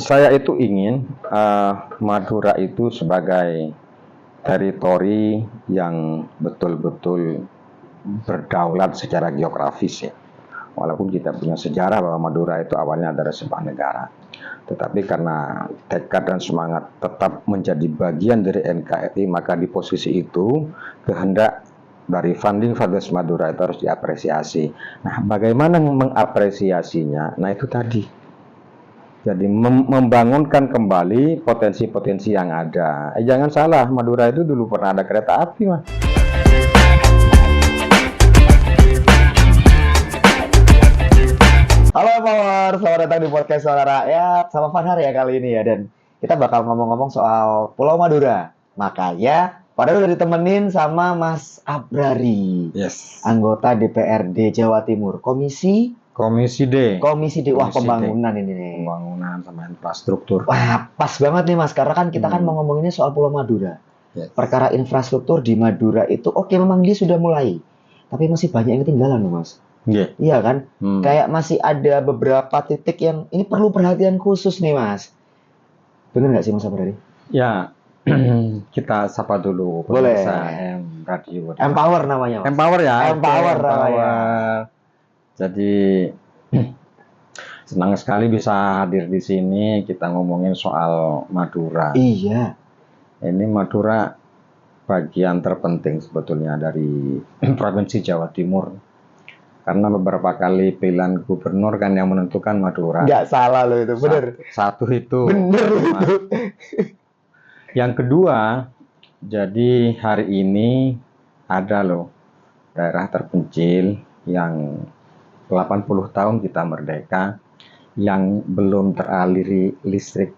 Saya itu ingin Madura itu sebagai teritori yang betul-betul berdaulat secara geografis ya. Walaupun kita punya sejarah bahwa Madura itu awalnya adalah sebuah negara. Tetapi karena tekad dan semangat tetap menjadi bagian dari NKRI, maka di posisi itu kehendak dari Founding Fathers Madura itu harus diapresiasi. Nah, bagaimana mengapresiasinya? Nah, itu tadi. Jadi membangunkan kembali potensi-potensi yang ada. Jangan salah, Madura itu dulu pernah ada kereta api, Mas. Halo Power, selamat datang di podcast Suara Rakyat sama Fanhar ya kali ini ya. Dan kita bakal ngomong-ngomong soal Pulau Madura. Makanya, padahal udah ditemenin sama Mas Abrari, Yes. anggota DPRD Jawa Timur, Komisi D. Wah, Komisi D. pembangunan ini nih. Pembangunan sama infrastruktur. Wah, pas banget nih Mas, karena kan kita kan mau ngomonginnya soal Pulau Madura. Yes. Perkara infrastruktur di Madura itu oke, memang dia sudah mulai. Tapi masih banyak yang ketinggalan loh Mas. Yeah. Iya kan? Kayak masih ada beberapa titik yang ini perlu perhatian khusus nih Mas. Bener nggak sih Mas Abrari? Ya, kita sapa dulu. Boleh. M Radio. Empower namanya Mas. Empower ya. Empower Oke, namanya. Jadi senang sekali bisa hadir di sini. Kita ngomongin soal Madura. Iya. Ini Madura bagian terpenting sebetulnya dari Provinsi Jawa Timur. Karena beberapa kali pilihan gubernur kan yang menentukan Madura. Nggak salah loh itu, bener. Satu itu. Bener itu. Yang kedua, jadi hari ini ada loh daerah terpencil yang 80 tahun kita merdeka yang belum teraliri listrik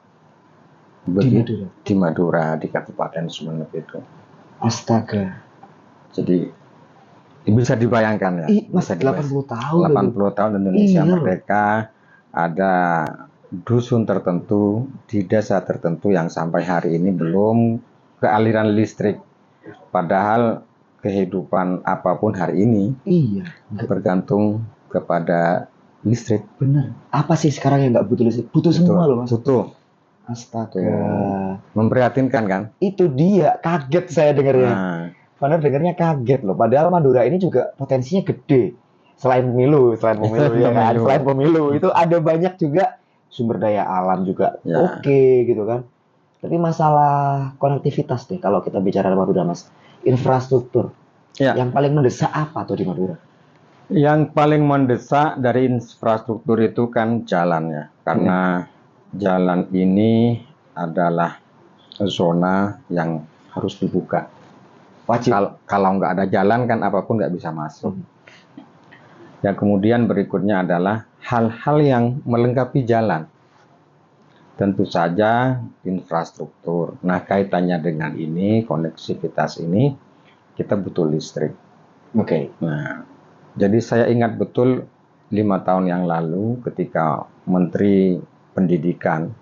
di Madura, di Kabupaten Sumeneb itu. Astaga. Jadi bisa dibayangkan ya. Mas, 80 tahun. 80 tahun Indonesia Iya. merdeka, ada dusun tertentu di desa tertentu yang sampai hari ini belum kealiran listrik. Padahal kehidupan apapun hari ini bergantung kepada listrik. Bener. Apa sih sekarang yang nggak butuh listrik? Butuh semua loh Mas. Butuh. Astaga. Memprihatinkan kan? Itu dia, kaget saya dengarnya. Nah, Bener dengarnya kaget loh. Padahal Madura ini juga potensinya gede. Selain pemilu ya kan? Selain pemilu itu ada banyak juga sumber daya alam juga. Ya. Oke gitu kan. Tapi masalah konektivitas deh kalau kita bicara Madura Mas. Infrastruktur. Ya. Yang paling mendesak apa tuh di Madura? Yang paling mendesak dari infrastruktur itu kan jalannya, karena jalan ini adalah zona yang harus dibuka. Wajib. Kalau nggak ada jalan kan apapun nggak bisa masuk. Yang kemudian berikutnya adalah hal-hal yang melengkapi jalan. Tentu saja infrastruktur. Nah, kaitannya dengan ini, koneksivitas ini, kita butuh listrik. Oke. Nah, jadi saya ingat betul 5 tahun yang lalu ketika Menteri Pendidikan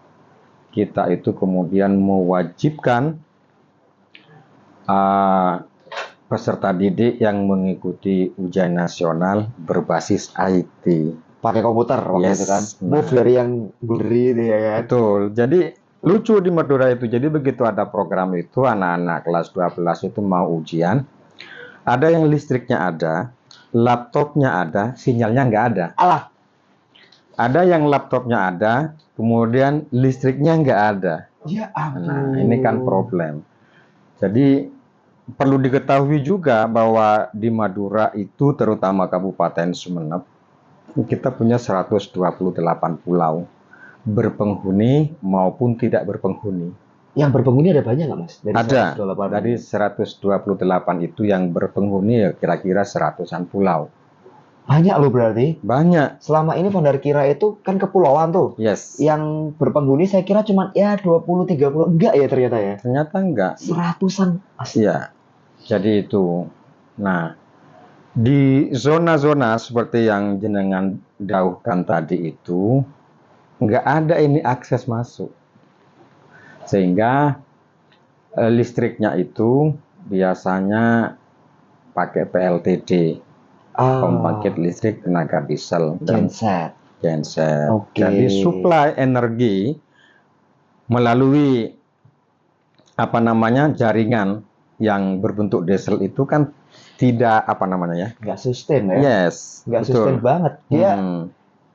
kita itu kemudian mewajibkan peserta didik yang mengikuti ujian nasional berbasis IT. Pakai komputer waktu Yes. itu kan. Move dari yang beri itu ya kan. Betul. Jadi lucu di Madura itu. Jadi begitu ada program itu, anak-anak kelas 12 itu mau ujian, ada yang listriknya ada, laptopnya ada, sinyalnya nggak ada. Alah. Ada yang laptopnya ada, kemudian listriknya nggak ada. Ya ampun. Nah, ini kan problem. Jadi perlu diketahui juga bahwa di Madura itu, terutama Kabupaten Sumeneb, kita punya 128 pulau, berpenghuni maupun tidak berpenghuni. Yang berpenghuni ada banyak nggak Mas? Ada. 128. Dari 128 itu yang berpenghuni ya kira-kira 100-an pulau. Banyak loh berarti. Banyak. Selama ini Bandar Kira itu kan kepulauan tuh. Yes. Yang berpenghuni saya kira cuma ya 20-30. Enggak ya ternyata ya. Ternyata enggak. Seratusan. Iya. Jadi itu. Nah, di zona-zona seperti yang jenengan dauhkan tadi itu enggak ada ini akses masuk. Sehingga listriknya itu biasanya pakai PLTD. Pembangkit listrik tenaga diesel dan Genset. genset. Oke. Jadi suplai energi melalui apa namanya jaringan yang berbentuk diesel itu kan tidak apa namanya ya. Nggak sustain ya. Yes, Nggak betul. sustain banget. Dia Hmm,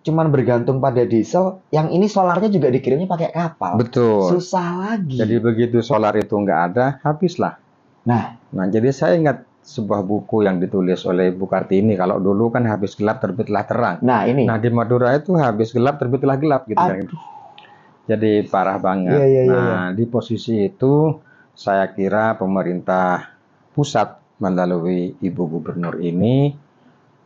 cuman bergantung pada diesel. Yang ini solarnya juga dikirimnya pakai kapal. betul. Susah lagi. Jadi begitu solar itu nggak ada, habislah. Nah, Jadi saya ingat sebuah buku yang ditulis oleh Ibu Kartini. Kalau dulu kan habis gelap terbitlah terang. nah ini. Nah di Madura itu habis gelap terbitlah gelap gitu kan. Aduh, Jadi parah banget. Iya, iya, iya, Nah di posisi itu saya kira pemerintah pusat melalui Ibu Gubernur ini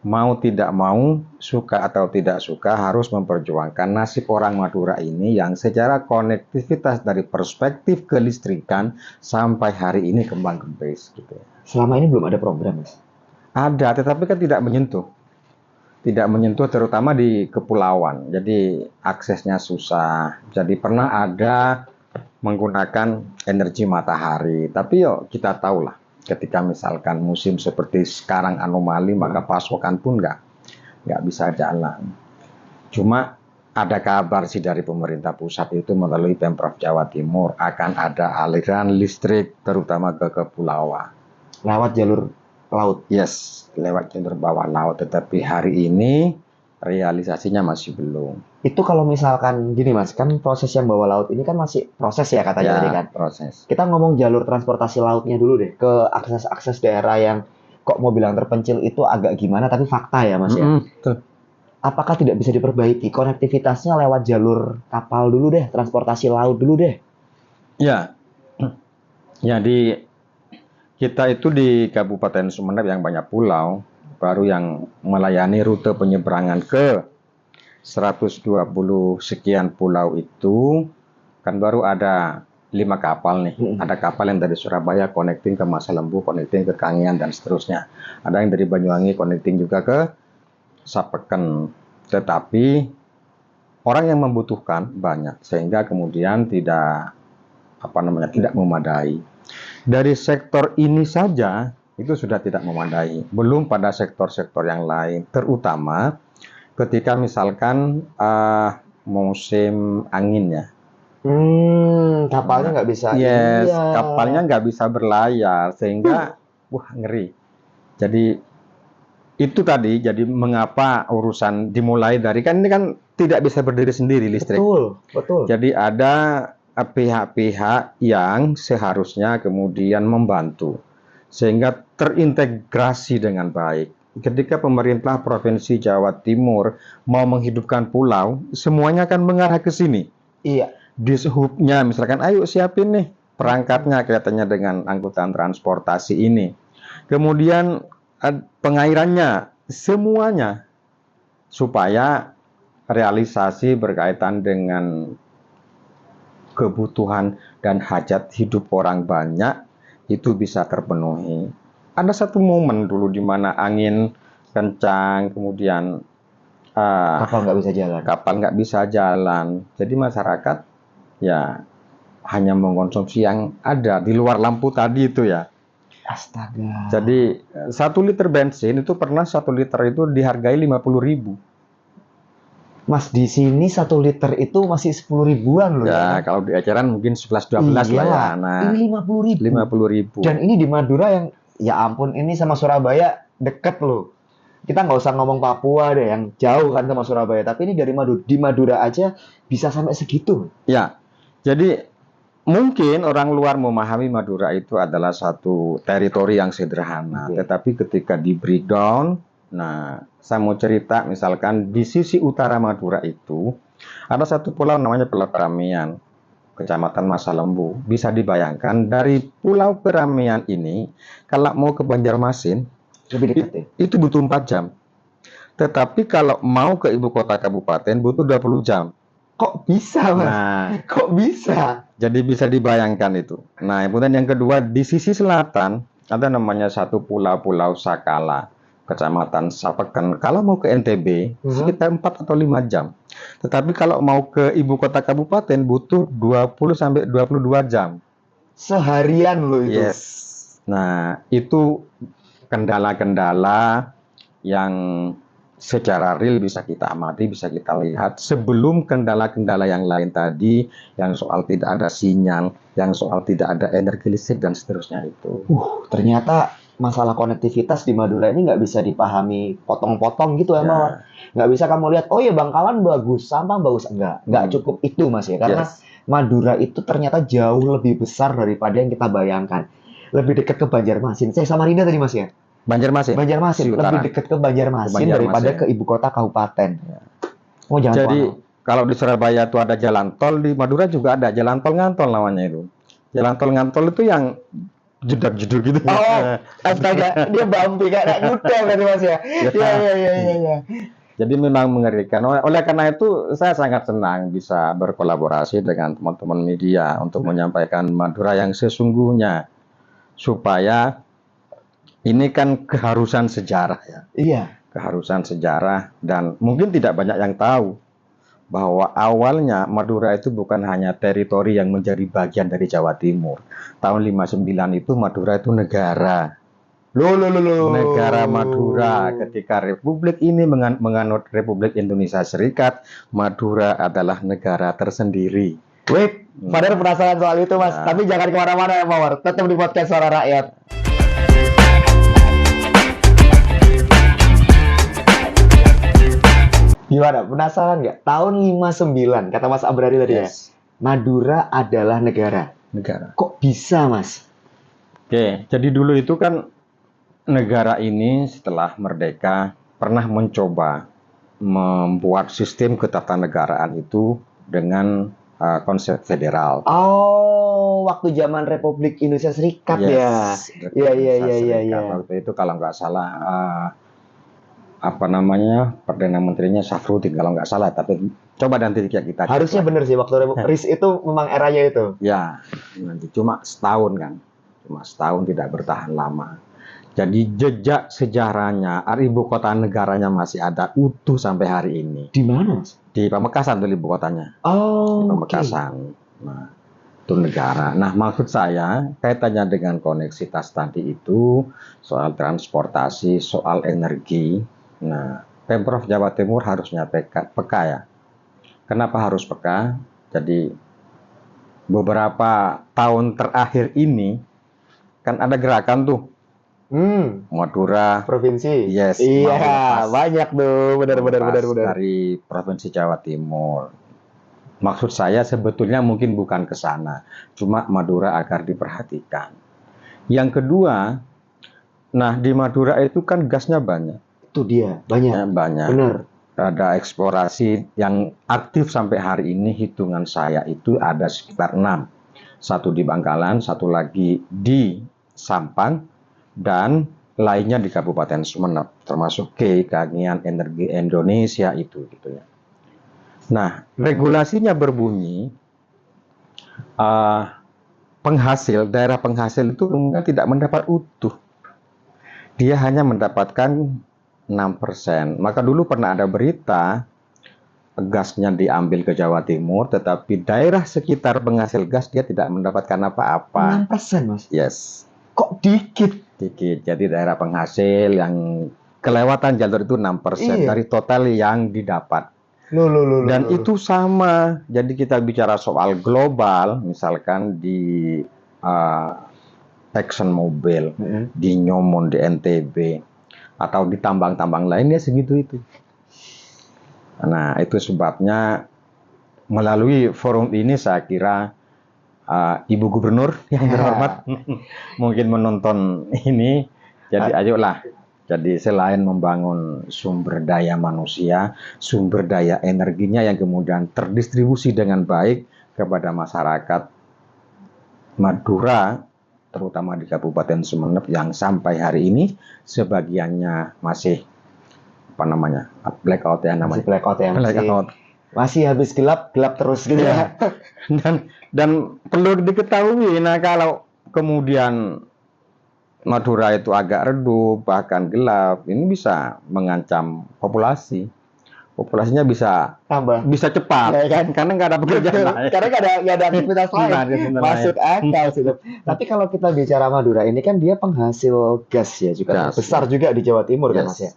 mau tidak mau, suka atau tidak suka harus memperjuangkan nasib orang Madura ini yang secara konektivitas dari perspektif kelistrikan sampai hari ini kembang kempis gitu. selama ini belum ada program, Mas. Ada, tetapi kan tidak menyentuh. Tidak menyentuh terutama di kepulauan. Jadi aksesnya susah. Jadi pernah ada menggunakan energi matahari. Tapi yuk kita tahulah ketika misalkan musim seperti sekarang anomali maka pasokan pun nggak bisa jalan. Cuma ada kabar sih dari pemerintah pusat itu melalui Pemprov Jawa Timur akan ada aliran listrik terutama ke kepulauan. Lewat jalur laut. Yes, lewat jalur bawah laut. Tetapi hari ini realisasinya masih belum. Itu kalau misalkan gini, Mas, kan proses yang bawah laut ini kan masih proses ya katanya tadi kan. Proses. Kita ngomong jalur transportasi lautnya dulu deh, ke akses-akses daerah yang kok mau bilang terpencil itu agak gimana, tapi fakta ya, Mas ya. Betul. Apakah tidak bisa diperbaiki konektivitasnya lewat jalur kapal dulu deh, transportasi laut dulu deh? Ya, jadi kita itu di Kabupaten Sumeneb yang banyak pulau, baru yang melayani rute penyeberangan ke 120 sekian pulau itu, kan baru ada 5 kapal nih. Ada kapal yang dari Surabaya connecting ke Masa Lembu, connecting ke Kangean, dan seterusnya. Ada yang dari Banyuwangi connecting juga ke Sapeken. Tetapi orang yang membutuhkan banyak, sehingga kemudian tidak memadai. Dari sektor ini saja itu sudah tidak memadai. Belum pada sektor-sektor yang lain, terutama ketika misalkan musim angin ya. Kapalnya nggak bisa. Yes, Iya. kapalnya nggak bisa berlayar sehingga wah ngeri. Jadi itu tadi jadi mengapa urusan dimulai dari kan ini kan tidak bisa berdiri sendiri listrik. Betul, betul. Jadi ada pihak-pihak yang seharusnya kemudian membantu sehingga terintegrasi dengan baik. Ketika pemerintah Provinsi Jawa Timur mau menghidupkan pulau, semuanya akan mengarah ke sini. Iya. Di sehubnya misalkan ayo siapin nih perangkatnya kaitannya dengan angkutan transportasi ini. Kemudian pengairannya semuanya supaya realisasi berkaitan dengan kebutuhan dan hajat hidup orang banyak itu bisa terpenuhi. Ada satu momen dulu di mana angin kencang, kemudian Kapal nggak bisa jalan. kapal nggak bisa jalan. Jadi masyarakat ya hanya mengkonsumsi yang ada di luar lampu tadi itu ya. Astaga. Jadi 1 liter bensin itu pernah 1 liter itu dihargai 50.000. Mas, di sini 1 liter itu masih 10 ribuan loh Ya, ya. kalau di eceran mungkin 11-12 lah ya. Nah, Ini 50 ribu. 50.000. Dan ini di Madura yang, ya ampun, ini sama Surabaya deket loh. Kita nggak usah ngomong Papua deh, yang jauh kan sama Surabaya. Tapi ini dari di Madura aja bisa sampai segitu. Ya, jadi mungkin orang luar memahami Madura itu adalah satu teritori yang sederhana. Oke. Tetapi ketika di breakdown, nah saya mau cerita misalkan di sisi utara Madura itu ada satu pulau namanya Pulau Keramian, Kecamatan Masa Lembu. Bisa dibayangkan dari Pulau Keramian ini kalau mau ke Banjarmasin Lebih dekat ya. itu butuh 4 jam. Tetapi kalau mau ke ibu kota kabupaten butuh 20 jam. Kok bisa, Mas? Nah, Kok bisa? jadi bisa dibayangkan itu. Nah, kemudian yang kedua di sisi selatan ada namanya satu Pulau Sakala, Kecamatan Sapeken. Kalau mau ke NTB sekitar 4 atau 5 jam. Tetapi kalau mau ke ibu kota kabupaten butuh 20 sampai 22 jam. Seharian loh itu. Yes. Nah, itu kendala-kendala yang secara real bisa kita amati, bisa kita lihat sebelum kendala-kendala yang lain tadi, yang soal tidak ada sinyal, yang soal tidak ada energi listrik dan seterusnya itu. Ternyata masalah konektivitas di Madura ini nggak bisa dipahami potong-potong gitu ya, Mawar. Nggak bisa kamu lihat, oh ya Bangkalan bagus, Sampang bagus. Nggak cukup itu Mas ya. Karena Madura itu ternyata jauh lebih besar daripada yang kita bayangkan. Lebih dekat ke Banjarmasin. Saya Samarinda tadi Mas ya? Banjarmasin. Banjarmasin, lebih dekat ke Banjarmasin daripada ke ibu kota kabupaten. Oh, jangan Jadi kalau di Surabaya itu ada jalan tol, di Madura juga ada jalan tol ngantol namanya itu. Jalan tol ngantol itu yang jedar-jedar gitu. Oh, astaga, dia bumpy kayak ngudang kan Mas ya. Iya. Jadi memang mengerikan. Oleh karena itu saya sangat senang bisa berkolaborasi dengan teman-teman media untuk menyampaikan Madura yang sesungguhnya, supaya ini kan keharusan sejarah ya. Iya. Keharusan sejarah, dan mungkin tidak banyak yang tahu bahwa awalnya Madura itu bukan hanya teritori yang menjadi bagian dari Jawa Timur. Tahun 59 itu Madura itu negara. Negara Madura. Ketika Republik ini menganut Republik Indonesia Serikat, Madura adalah negara tersendiri. Wait, padahal penasaran soal itu Mas. Tapi jangan kemana-mana ya Mawar. Tetap di podcast Suara Rakyat. Gimana? Penasaran nggak? Tahun 59, kata Mas Abrari tadi ya. Madura adalah negara. Kok bisa, Mas? Oke, jadi dulu itu kan negara ini setelah merdeka pernah mencoba membuat sistem ketatanegaraan itu dengan konsep federal. Oh, waktu zaman Republik Indonesia Serikat ya. Iya. Waktu itu kalau nggak salah Perdana Menterinya Safrudin kalau nggak salah, tapi coba nanti kita harusnya benar sih waktu RIS itu memang eranya itu. Ya, nanti cuma setahun kan, tidak bertahan lama. Jadi jejak sejarahnya, ibu kota negaranya masih ada utuh sampai hari ini. Di mana? Di Pamekasan tuh ibu kotanya. Oh, Pamekasan. Nah, itu negara. Nah, maksud saya kaitannya dengan koneksitas tadi itu soal transportasi, soal energi. Nah, Pemprov Jawa Timur harusnya peka ya. Kenapa harus peka? Jadi beberapa tahun terakhir ini kan ada gerakan tuh Madura provinsi. Yes. Iya, banyak tuh. Benar. Dari Provinsi Jawa Timur. Maksud saya sebetulnya mungkin bukan ke sana, cuma Madura agar diperhatikan. Yang kedua, nah di Madura itu kan gasnya banyak. Itu dia, banyak. Benar. Ada eksplorasi yang aktif sampai hari ini, hitungan saya itu ada sekitar 6. Satu di Bangkalan, satu lagi di Sampang, dan lainnya di Kabupaten Sumeneb, termasuk Kagian Energi Indonesia itu gitu ya. Nah, regulasinya berbunyi daerah penghasil itu tidak mendapat utuh. Dia hanya mendapatkan 6%. Maka dulu pernah ada berita gasnya diambil ke Jawa Timur, tetapi daerah sekitar penghasil gas dia tidak mendapatkan apa-apa. 6%, Mas? Yes. Kok dikit? Dikit. Jadi daerah penghasil yang kelewatan jalur itu 6% dari total yang didapat. Dan itu sama. Jadi kita bicara soal global, misalkan di ExxonMobil, di Nyoman, di NTB, atau di tambang-tambang lainnya segitu itu. Nah, itu sebabnya melalui forum ini saya kira Ibu Gubernur yang terhormat mungkin menonton ini. Jadi ayolah. Jadi selain membangun sumber daya manusia, sumber daya energinya yang kemudian terdistribusi dengan baik kepada masyarakat Madura, terutama di Kabupaten Sumeneb yang sampai hari ini sebagiannya masih blackout ya namanya. Masih habis gelap terus gitu ya. Dan perlu diketahui, nah kalau kemudian Madura itu agak redup bahkan gelap, ini bisa mengancam populasi populasinya bisa tambah. cepat, Ya kan? karena nggak ada pekerjaan Betul. lain. Karena nggak ada aktivitas lain. Nggak ada aktivitas Masuk lain. akal sih. Tapi kalau kita bicara Madura ini kan dia penghasil gas ya juga Gas, terbesar ya. juga di Jawa Timur kan Yes. Mas ya.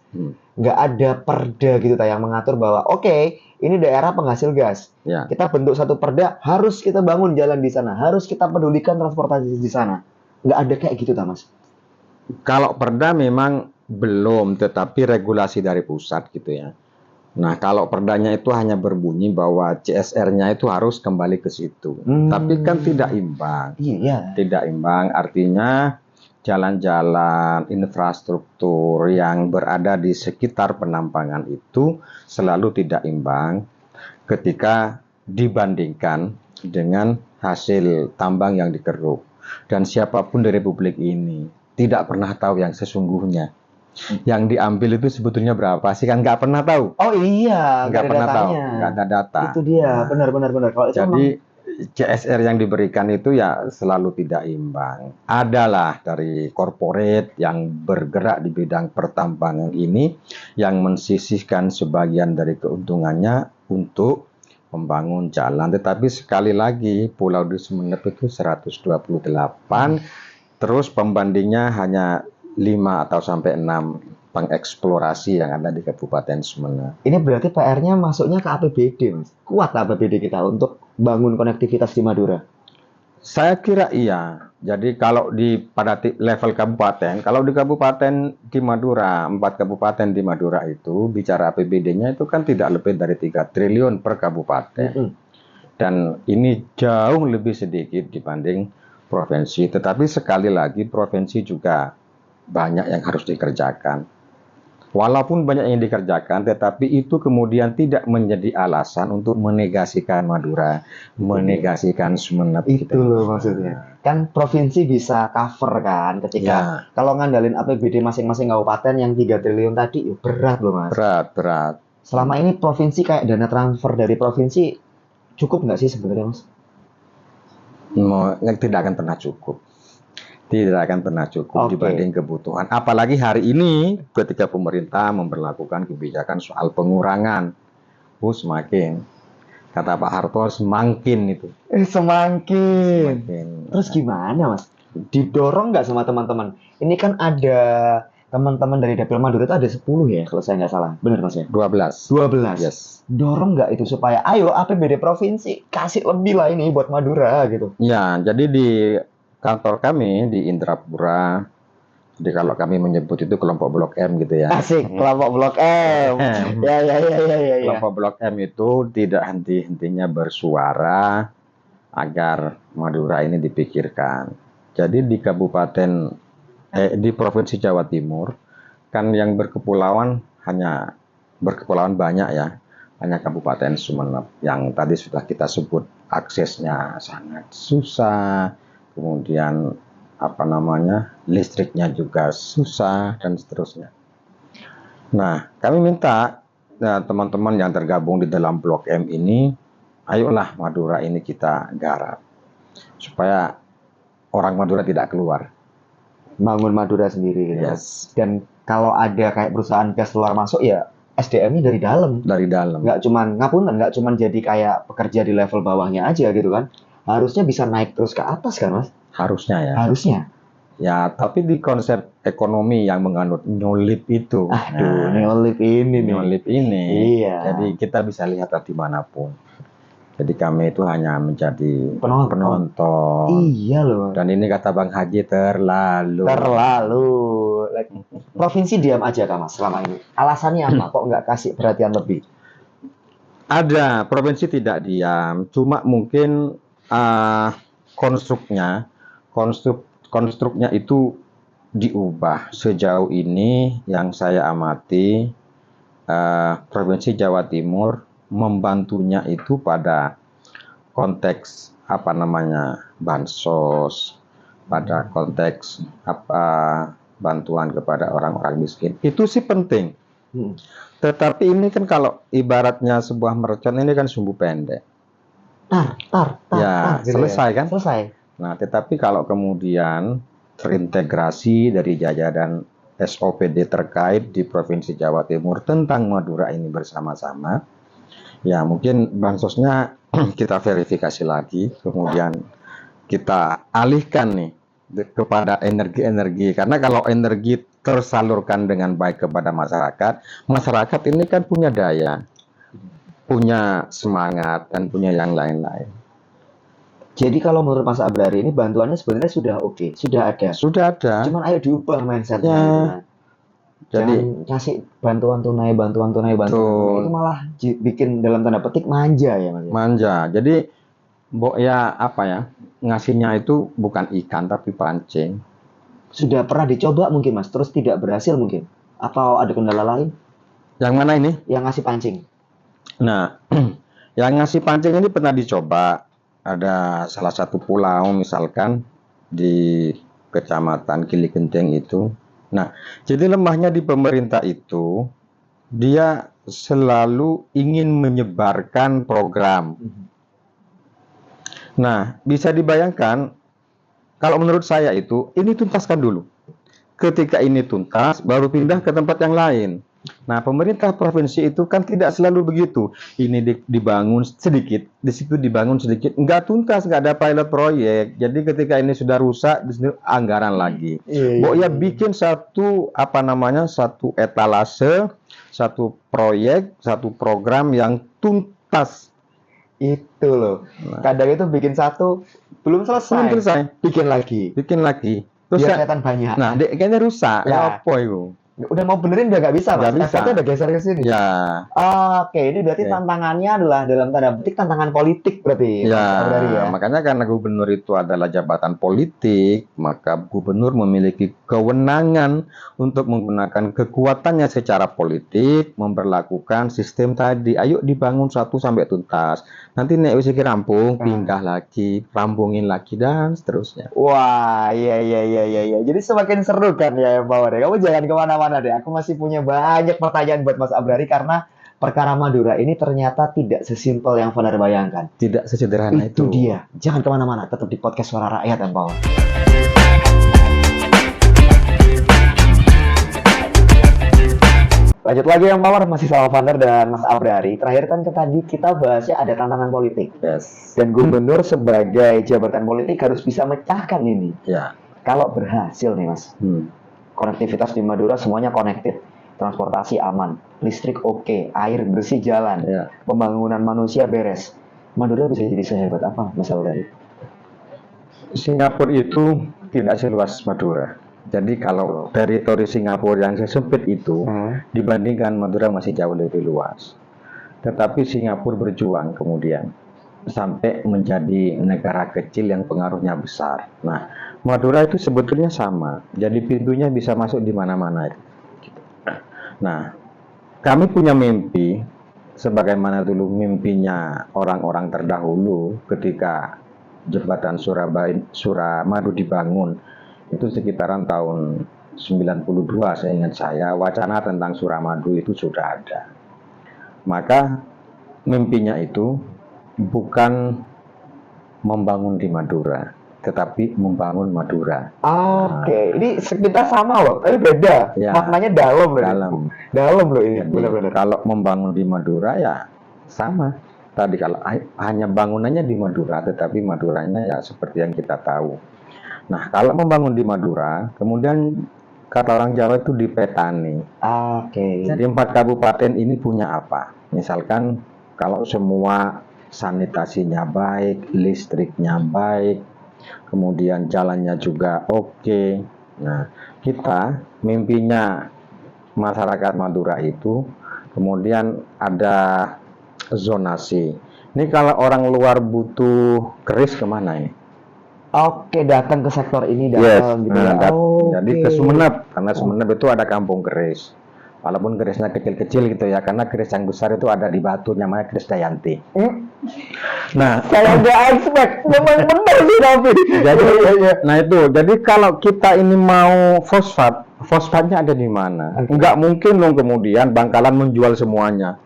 Nggak ada perda gitu yang mengatur bahwa oke, ini daerah penghasil gas. Ya. Kita bentuk satu perda, harus kita bangun jalan di sana, harus kita pedulikan transportasi di sana. Nggak ada kayak gitu Mas. Kalau perda memang belum, tetapi regulasi dari pusat gitu ya. Nah, kalau perdanya itu hanya berbunyi bahwa CSR-nya itu harus kembali ke situ. Tapi kan tidak imbang. Iya. Tidak imbang artinya jalan-jalan, infrastruktur yang berada di sekitar penambangan itu selalu tidak imbang ketika dibandingkan dengan hasil tambang yang dikeruk. Dan siapapun di Republik ini tidak pernah tahu yang sesungguhnya. Yang diambil itu sebetulnya berapa sih, kan nggak pernah tahu. Oh iya, Nggak ada pernah tahu, datanya. nggak ada data. Itu dia, Nah, benar. Kalau itu jadi CSR yang diberikan itu ya selalu tidak imbang. Adalah dari korporat yang bergerak di bidang pertambangan ini yang mensisihkan sebagian dari keuntungannya untuk membangun jalan. Tetapi sekali lagi Pulau di Sumeneb itu 128, terus pembandingnya hanya 5 atau sampai 6 pengeksplorasi yang ada di Kabupaten Sumeneb. ini berarti PR-nya masuknya ke APBD, Mas. Kuat APBD kita untuk bangun konektivitas di Madura. Saya kira iya. Jadi kalau pada level kabupaten, kalau di kabupaten di Madura, 4 kabupaten di Madura itu bicara APBD-nya itu kan tidak lebih dari 3 triliun per kabupaten. Dan ini jauh lebih sedikit dibanding provinsi. Tetapi sekali lagi provinsi juga banyak yang harus dikerjakan. Walaupun banyak yang dikerjakan, tetapi itu kemudian tidak menjadi alasan untuk menegasikan Madura, menegasikan Sumeneb. Itu loh maksudnya. Kan provinsi bisa cover kan ketika kalau ngandalin APBD masing-masing kabupaten yang 3 triliun tadi, berat loh Mas. Berat. Selama ini provinsi kayak dana transfer dari provinsi cukup nggak sih sebenarnya Mas? Tidak akan pernah cukup. Tidak akan pernah cukup dibanding kebutuhan. Apalagi hari ini ketika pemerintah memberlakukan kebijakan soal pengurangan. Semakin. Kata Pak Harto semakin itu. Semakin. Terus gimana Mas? Didorong nggak sama teman-teman? Ini kan ada teman-teman dari Dapil Madura itu ada 10 ya kalau saya nggak salah. Benar Mas ya? 12. 12. Yes. Dorong nggak itu supaya ayo APBD provinsi kasih lebih lah ini buat Madura gitu. Ya, jadi di kantor kami di Indrapura, jadi kalau kami menyebut itu kelompok Blok M gitu ya. Asik, kelompok Blok M. Ya. Kelompok Blok M itu tidak henti-hentinya bersuara agar Madura ini dipikirkan. Jadi di di Provinsi Jawa Timur kan yang berkepulauan banyak ya, hanya Kabupaten Sumeneb yang tadi sudah kita sebut aksesnya sangat susah. Kemudian listriknya juga susah dan seterusnya. Nah, kami minta teman-teman yang tergabung di dalam Blok M ini, ayolah Madura ini kita garap supaya orang Madura tidak keluar. Bangun Madura sendiri gitu. Yes. Dan kalau ada kayak perusahaan gas luar masuk ya SDM-nya dari dalam. Dari dalam. Nggak cuman jadi kayak pekerja di level bawahnya aja gitu kan. Harusnya bisa naik terus ke atas kan Mas? Harusnya ya. Harusnya. Ya, tapi di konsep ekonomi yang menganut nyolip itu. Nyolip ini nih. Nyolip ini. Iya. Jadi kita bisa lihat dimanapun. Jadi kami itu hanya menjadi penonton. Iya loh. Dan ini kata Bang Haji terlalu. Provinsi diam aja kan Mas selama ini. Alasannya apa? Kok nggak kasih perhatian lebih? Ada, provinsi tidak diam. Cuma mungkin konstruknya itu diubah. Sejauh ini yang saya amati, Provinsi Jawa Timur membantunya itu pada konteks bansos, pada konteks bantuan kepada orang-orang miskin. Itu sih penting. Tetapi ini kan kalau ibaratnya sebuah mercon ini kan sumbu pendek. Selesai kan? Selesai. Nah, tetapi kalau kemudian terintegrasi dari jajaran SOPD terkait di Provinsi Jawa Timur tentang Madura ini bersama-sama. Ya, mungkin bansosnya kita verifikasi lagi, kemudian kita alihkan nih kepada energi-energi. Karena kalau energi tersalurkan dengan baik kepada masyarakat, masyarakat ini kan punya daya, punya semangat, dan punya yang lain-lain. Jadi kalau menurut Mas Abrari ini bantuannya sebenarnya sudah oke, sudah ada. Sudah ada. Cuman ayo diubah mindsetnya. Ya. Gitu kan. Jadi Jangan kasih bantuan tunai Betul. itu malah bikin dalam tanda petik manja ya Mas. manja. Jadi ya apa ya, ngasihnya itu bukan ikan tapi pancing. Sudah pernah dicoba mungkin Mas, terus tidak berhasil mungkin. Atau ada kendala lain Yang mana ini? yang ngasih pancing? Nah, yang ngasih pancing ini pernah dicoba. Ada salah satu pulau misalkan di Kecamatan Gili Genteng itu. Nah, jadi lemahnya di pemerintah itu, dia selalu ingin menyebarkan program. Nah, bisa dibayangkan, kalau menurut saya itu, ini tuntaskan dulu. Ketika ini tuntas, baru pindah ke tempat yang lain. Nah, pemerintah provinsi itu kan tidak selalu begitu. Ini dibangun sedikit, di situ dibangun sedikit. Nggak tuntas, nggak ada pilot proyek. Jadi ketika ini sudah rusak, di sini anggaran lagi. Ya bikin satu, satu etalase, satu proyek, satu program yang tuntas. Itu loh. Kadang itu bikin satu, belum selesai. Bikin lagi. Terus biar kelihatan banyak. Nah, kayaknya rusak. Ya. Apa itu? Udah mau benerin udah nggak bisa, Mas. Effortnya udah geser ke sini. Ya. Oke, ini berarti tantangannya adalah dalam tanda petik tantangan politik berarti. Ya, makanya karena gubernur itu adalah jabatan politik, maka gubernur memiliki kewenangan untuk menggunakan kekuatannya secara politik, memberlakukan sistem tadi. Ayo dibangun satu sampai tuntas. Nanti nek wis iki rampung, pindah lagi, rampungin lagi dan seterusnya. Wah, iya. Jadi semakin seru kan ya Power. Kamu jangan kemana-mana deh. Aku masih punya banyak pertanyaan buat Mas Abrari karena perkara Madura ini ternyata tidak sesimpel yang Founder bayangkan. Tidak sesederhana itu. Itu dia. Jangan kemana-mana. Tetap di podcast Suara Rakyat Empower. Lanjut lagi Empower, masih sama Founder dan Mas Abrari. Terakhir kan tadi kita bahasnya ada tantangan politik. Yes. Dan gubernur sebagai jabatan politik harus bisa mecahkan ini. Ya. Kalau berhasil nih Mas, konektivitas di Madura semuanya connected, transportasi aman, listrik oke, air bersih jalan, pembangunan manusia beres. Madura bisa jadi sehebat apa Mas Abrari? Singapura itu tidak seluas Madura. Jadi kalau teritori Singapura yang sesempit itu dibandingkan Madura masih jauh lebih luas. Tetapi Singapura berjuang kemudian sampai menjadi negara kecil yang pengaruhnya besar. Nah, Madura itu sebetulnya sama. Jadi pintunya bisa masuk di mana-mana. Nah, kami punya mimpi sebagaimana dulu mimpinya orang-orang terdahulu ketika jembatan Suramadu dibangun. Itu sekitaran tahun 92 saya ingat saya, wacana tentang Suramadu itu sudah ada. Maka mimpinya itu bukan membangun di Madura, tetapi membangun Madura. Oke, ini sekitar sama loh, tapi beda. Ya, maknanya dalam loh. Dalam loh ini. Benar-benar. Kalau membangun di Madura ya sama. Tadi kalau hanya bangunannya di Madura, tetapi Maduranya ya seperti yang kita tahu. Nah, kalau membangun di Madura, kemudian kata orang Jawa itu dipetani. Oke. Jadi 4 kabupaten ini punya apa? Misalkan kalau semua sanitasinya baik, listriknya baik, kemudian jalannya juga oke. Nah, kita mimpinya masyarakat Madura itu kemudian ada zonasi. Ini kalau orang luar butuh keris kemana ini? Oke, datang ke sektor ini datang gitu ya. Jadi ke Sumeneb, karena Sumeneb itu ada kampung keris. Walaupun kerisnya kecil-kecil gitu ya, karena keris yang besar itu ada di Batu, namanya keris Dayanti. Nah, saya nggak expect, memang benar sih tapi. Jadi, nah itu, jadi kalau kita ini mau fosfatnya ada di mana? Nggak mungkin dong kemudian Bangkalan menjual semuanya,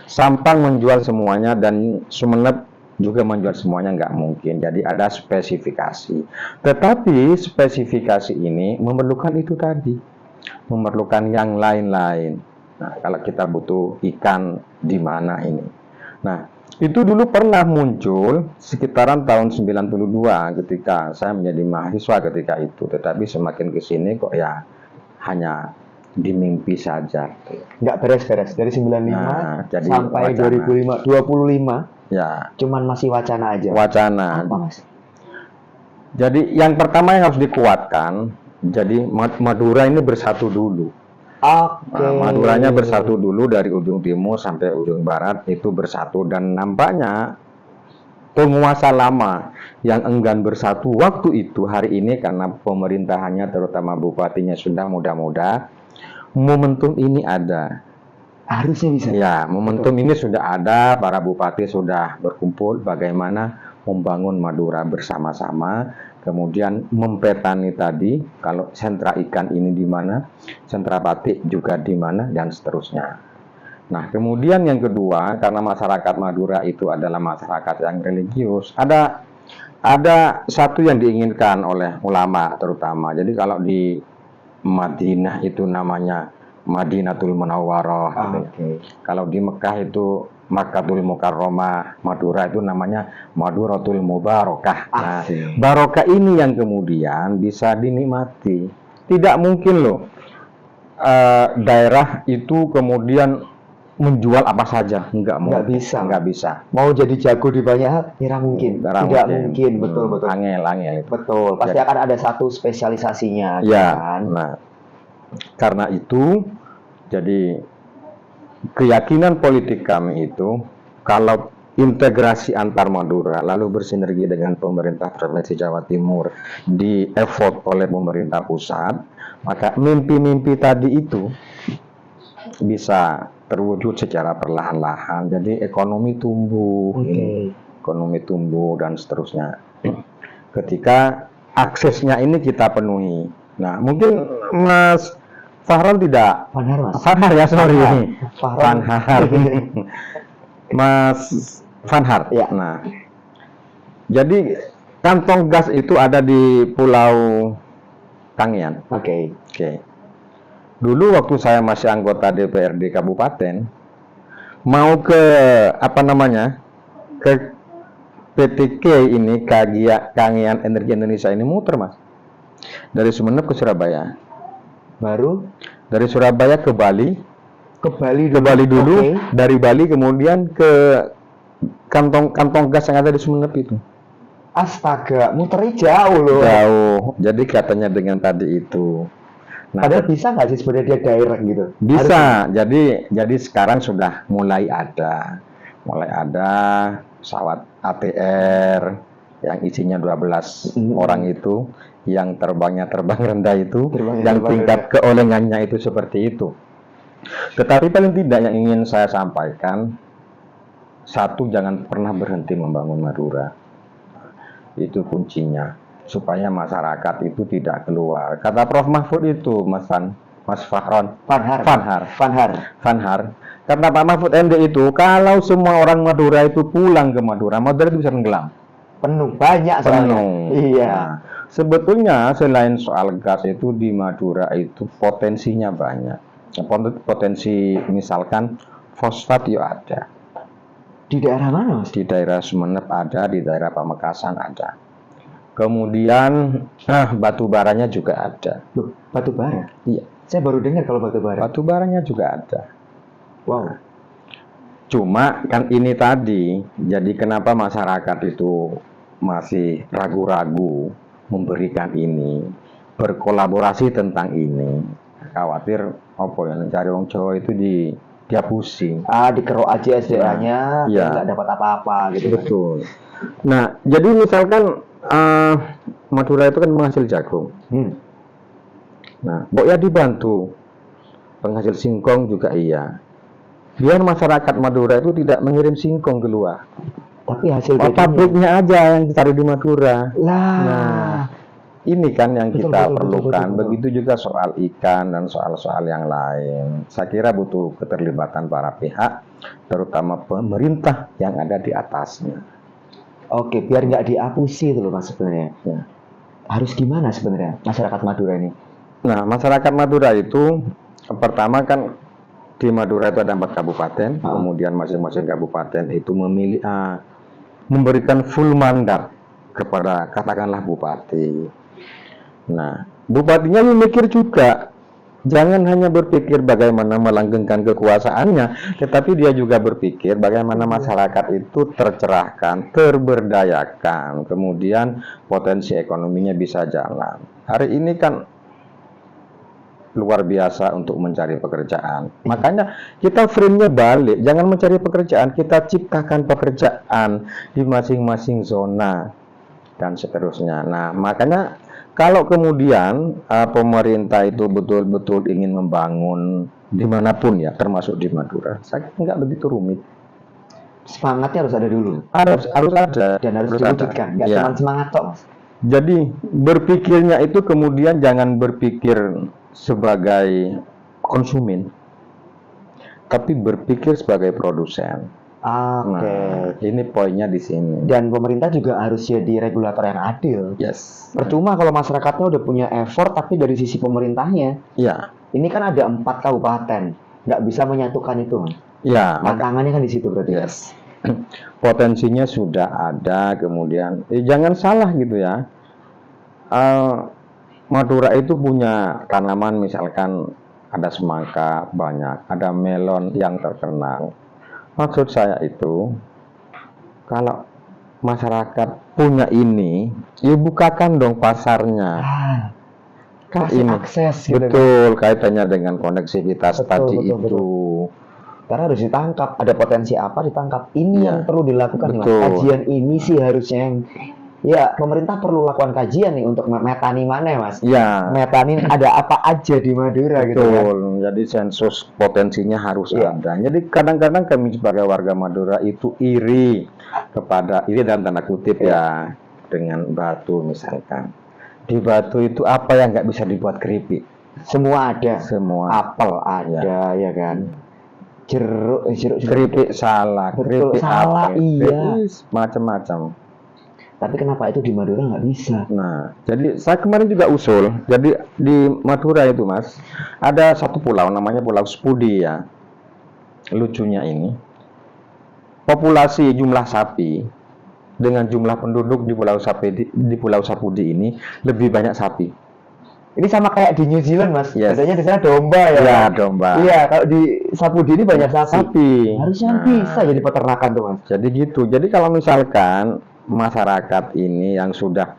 Sampang menjual semuanya, dan Sumeneb juga menjual semuanya, nggak mungkin. Jadi ada spesifikasi. Tetapi spesifikasi ini memerlukan itu tadi. memerlukan yang lain-lain. Nah, kalau kita butuh ikan di mana ini. Nah, itu dulu pernah muncul sekitaran tahun 92 ketika saya menjadi mahasiswa ketika itu. Tetapi semakin ke sini kok ya hanya di mimpi saja. Nggak beres-beres dari 95 Nah, jadi sampai wacana. 2005, 25 Ya, cuman masih wacana aja. wacana. Apa, Mas? Jadi yang pertama yang harus dikuatkan, jadi Madura ini bersatu dulu. Oke. Nah, Maduranya bersatu dulu dari ujung timur sampai ujung barat itu bersatu, dan nampaknya penguasa lama yang enggan bersatu waktu itu hari ini karena pemerintahannya terutama bupatinya sudah muda-muda, momentum ini ada. Harusnya bisa. Ya, momentum ini sudah ada, para bupati sudah berkumpul bagaimana membangun Madura bersama-sama, kemudian mempetani tadi, kalau sentra ikan ini di mana, sentra batik juga di mana, dan seterusnya. Nah, kemudian yang kedua, karena masyarakat Madura itu adalah masyarakat yang religius, ada satu yang diinginkan oleh ulama terutama. Jadi kalau di Madinah itu namanya Madinatul Munawwarah gitu. Kalau di Mekah itu Makkatul Mukarramah, Madura itu namanya Maduratul Mubarakah. Nah, barokah ini yang kemudian bisa dinikmati. Tidak mungkin loh daerah itu kemudian menjual apa saja, nggak bisa. nggak bisa. Mau jadi jago di banyak hal, tidak mungkin. Tidak mungkin, betul. Angel itu. Betul, pasti akan ada satu spesialisasinya. Ya, kan? nah, karena itu, jadi keyakinan politik kami itu, kalau integrasi antar Madura lalu bersinergi dengan pemerintah Provinsi Jawa Timur di effort oleh pemerintah pusat, maka mimpi-mimpi tadi itu bisa terwujud secara perlahan-lahan. Jadi ekonomi tumbuh, ekonomi tumbuh dan seterusnya. Ketika aksesnya ini kita penuhi. Nah, mungkin Mas Fahran tidak. Fanhar, Mas. Fanhar ya, sorry. Fanhar. Mas Fanhar. Ya. Nah, jadi kantong gas itu ada di Pulau Kangean. Oke. Dulu waktu saya masih anggota DPRD Kabupaten, mau ke ke PTK ini, Kangean Energi Indonesia ini muter, Mas. Dari Sumeneb ke Surabaya. Baru dari Surabaya ke Bali. Ke Bali dulu. Dari Bali kemudian ke kantong gas yang ada di Sumeneb itu. Astaga, muternya jauh loh. Jauh. Jadi katanya dengan tadi itu. Nah, padahal bisa nggak sih sebenarnya dia direct gitu? Bisa. Jadi sekarang sudah mulai ada pesawat ATR yang isinya 12 orang itu, yang terbang rendah itu, yang tingkat keolengannya itu seperti itu. Tetapi paling tidak yang ingin saya sampaikan, satu, jangan pernah berhenti membangun Madura. Itu kuncinya, supaya masyarakat itu tidak keluar. Kata Prof. Mahfud itu, Mas Fahron. Fanhar. Kata Pak Mahfud MD itu, kalau semua orang Madura itu pulang ke Madura itu bisa tenggelam. Penuh, banyak soalnya. Iya. Nah, sebetulnya selain soal gas itu di Madura itu potensinya banyak. Potensi misalkan fosfat ya ada. Di daerah mana, Mas? Di daerah Sumeneb ada, di daerah Pamekasan ada. Kemudian batu baranya juga ada. Loh, batu bara? Iya. Saya baru dengar kalau batu bara. Batu baranya juga ada. Wow. Cuma kan ini tadi, jadi kenapa masyarakat itu masih ragu-ragu memberikan ini, berkolaborasi tentang ini. Khawatir cari wong Jawa itu dia pusing. Dikerok aja SDA-nya, nggak dapat apa-apa gitu. Betul. Nah, jadi misalkan Madura itu kan menghasil jagung. Nah, ya dibantu penghasil singkong juga iya. Biar masyarakat Madura itu tidak mengirim singkong keluar. Tapi hasil pabriknya aja yang ditaruh di Madura. Nah, ini kan yang kita perlukan. Begitu juga soal ikan dan soal-soal yang lain. Saya kira butuh keterlibatan para pihak, terutama pemerintah yang ada di atasnya. Oke, biar nggak diapusi itu loh Mas sebenarnya. Ya. Harus gimana sebenarnya masyarakat Madura ini? Nah, masyarakat Madura itu pertama kan di Madura itu ada 4 kabupaten, kemudian masing-masing kabupaten itu memberikan full mandat kepada katakanlah bupati. Nah, bupatinya memikir juga, jangan hanya berpikir bagaimana melanggengkan kekuasaannya, tetapi dia juga berpikir bagaimana masyarakat itu tercerahkan, terberdayakan, kemudian potensi ekonominya bisa jalan. Hari ini kan luar biasa untuk mencari pekerjaan. Makanya kita frame-nya balik, jangan mencari pekerjaan, kita ciptakan pekerjaan di masing-masing zona dan seterusnya. Nah, makanya kalau kemudian pemerintah itu betul-betul ingin membangun dimanapun ya, termasuk di Madura, saya nggak begitu rumit. Semangatnya harus ada dulu. Harus ada Dan harus diwujudkan. Nggak ya. cuma semangat toh, Mas. Jadi berpikirnya itu kemudian jangan berpikir sebagai konsumen, tapi berpikir sebagai produsen. Oke. Nah, ini poinnya di sini. Dan pemerintah juga harus jadi regulator yang adil. Yes. Percuma kalau masyarakatnya udah punya effort, tapi dari sisi pemerintahnya, Ya, ini kan ada 4 kabupaten, nggak bisa menyatukan itu, Mas. ya. Tantangannya kan di situ berarti. Yes. Potensinya sudah ada, kemudian jangan salah gitu ya. Madura itu punya tanaman, misalkan ada semangka banyak, ada melon yang terkenal. Maksud saya itu, kalau masyarakat punya ini, ya bukakan dong pasarnya. Kan Kasih ini akses gitu kan. betul kaitannya dengan koneksivitas Betul, tadi betul, itu. Karena harus ditangkap, ada potensi apa ditangkap. Ini Ya, yang perlu dilakukan, Mas. betul. Kajian ini sih harusnya yang, ya pemerintah perlu lakukan kajian nih untuk metani mana ya, Mas. Ya, Metanin ada apa aja di Madura gitu kan. betul. Jadi sensus potensinya harus Iya. ada. Jadi kadang-kadang kami sebagai warga Madura itu iri dalam tanda kutip ya, dengan Batu misalkan. Di Batu itu apa yang nggak bisa dibuat keripik? Semua ada. Semua. Apel ada ya kan. Jeruk Keripik salak, Betul, keripik salak, apa? iya. Macam-macam. Tapi kenapa itu di Madura nggak bisa? Nah, jadi saya kemarin juga usul. Jadi di Madura itu, Mas, ada satu pulau namanya Pulau Sepudi ya. Lucunya ini, populasi jumlah sapi dengan jumlah penduduk di Pulau Sapudi ini lebih banyak sapi. Ini sama kayak di New Zealand, Mas. Yes. Katanya di sana domba ya. Ya, Mas? domba. Iya, kalau di Sapudi ini banyak sapi. Sapi. Harusnya Nah, bisa jadi peternakan tuh, Mas. jadi gitu. Jadi kalau misalkan masyarakat ini yang sudah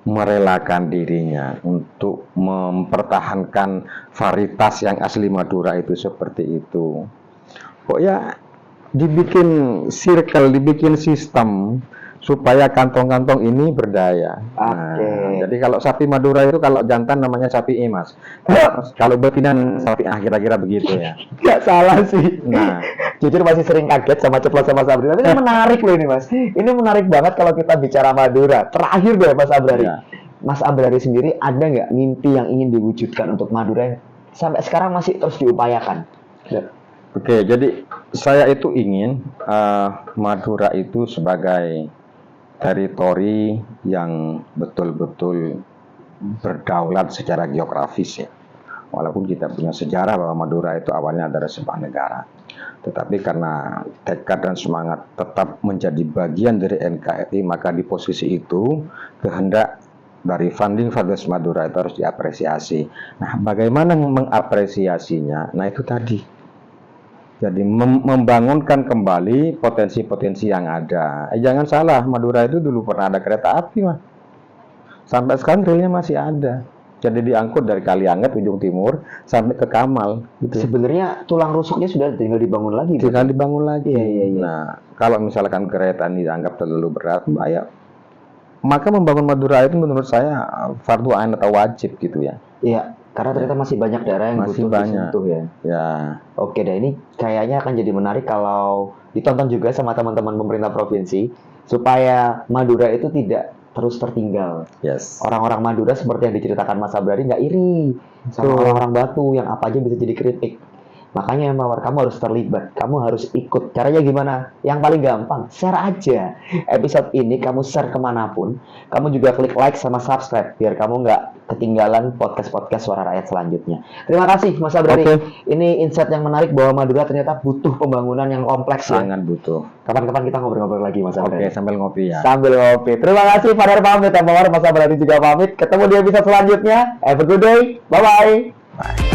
merelakan dirinya untuk mempertahankan varietas yang asli Madura itu seperti itu, kok ya dibikin circle, dibikin sistem supaya kantong-kantong ini berdaya. Oke. Jadi kalau sapi Madura itu kalau jantan namanya sapi emas, kalau betina sapi kira-kira begitu ya. Nggak salah sih. Nah, Jujur masih sering kaget sama ceplos sama Sabri. Tapi ini menarik loh ini, Mas. Ini menarik banget kalau kita bicara Madura. Terakhir deh, Mas Abrari. ya. Mas Abrari sendiri ada nggak mimpi yang ingin diwujudkan untuk Madura yang sampai sekarang masih terus diupayakan? Oke, jadi saya itu ingin Madura itu sebagai teritori yang betul-betul berdaulat secara geografis ya. Walaupun kita punya sejarah bahwa Madura itu awalnya adalah sebuah negara. Tetapi karena tekad dan semangat tetap menjadi bagian dari NKRI, maka di posisi itu kehendak dari Founding Fathers Madura itu harus diapresiasi. Nah, bagaimana mengapresiasinya? Nah, itu tadi. Jadi membangunkan kembali potensi-potensi yang ada. Jangan salah, Madura itu dulu pernah ada kereta api, Mas. Sampai sekarang relnya masih ada. Jadi diangkut dari Kalianget ujung timur sampai ke Kamal gitu. Sebenarnya tulang rusuknya sudah tinggal dibangun lagi. Tinggal dibangun lagi. Iya. Nah, kalau misalkan kereta ini dianggap terlalu berat, bahaya, maka membangun Madura itu menurut saya fardu ain atau wajib gitu ya. Iya, karena ternyata masih banyak daerah yang Masih butuh banyak. disentuh ya. Ya, Oke deh, ini kayaknya akan jadi menarik kalau ditonton juga sama teman-teman pemerintah provinsi supaya Madura itu tidak terus tertinggal. yes. Orang-orang Madura seperti yang diceritakan Mas Abrari nggak iri sama Betul. orang-orang Batu yang apa aja bisa jadi kritik. Makanya Mawar, kamu harus terlibat, kamu harus ikut. Caranya gimana? Yang paling gampang, share aja. Episode ini kamu share kemanapun. Kamu juga klik like sama subscribe, biar kamu nggak ketinggalan podcast-podcast Suara Rakyat selanjutnya. Terima kasih Mas Abrari. Ini insight yang menarik bahwa Madura ternyata butuh pembangunan yang kompleks ya. Sangat butuh. Kapan-kapan kita ngobrol-ngobrol lagi Mas Abrari. Oke, sambil ngopi ya. Sambil ngopi. Terima kasih, Fadar pamit, Mawar, Mas Abrari juga pamit. Ketemu di episode selanjutnya. Have a good day. Bye-bye. Bye.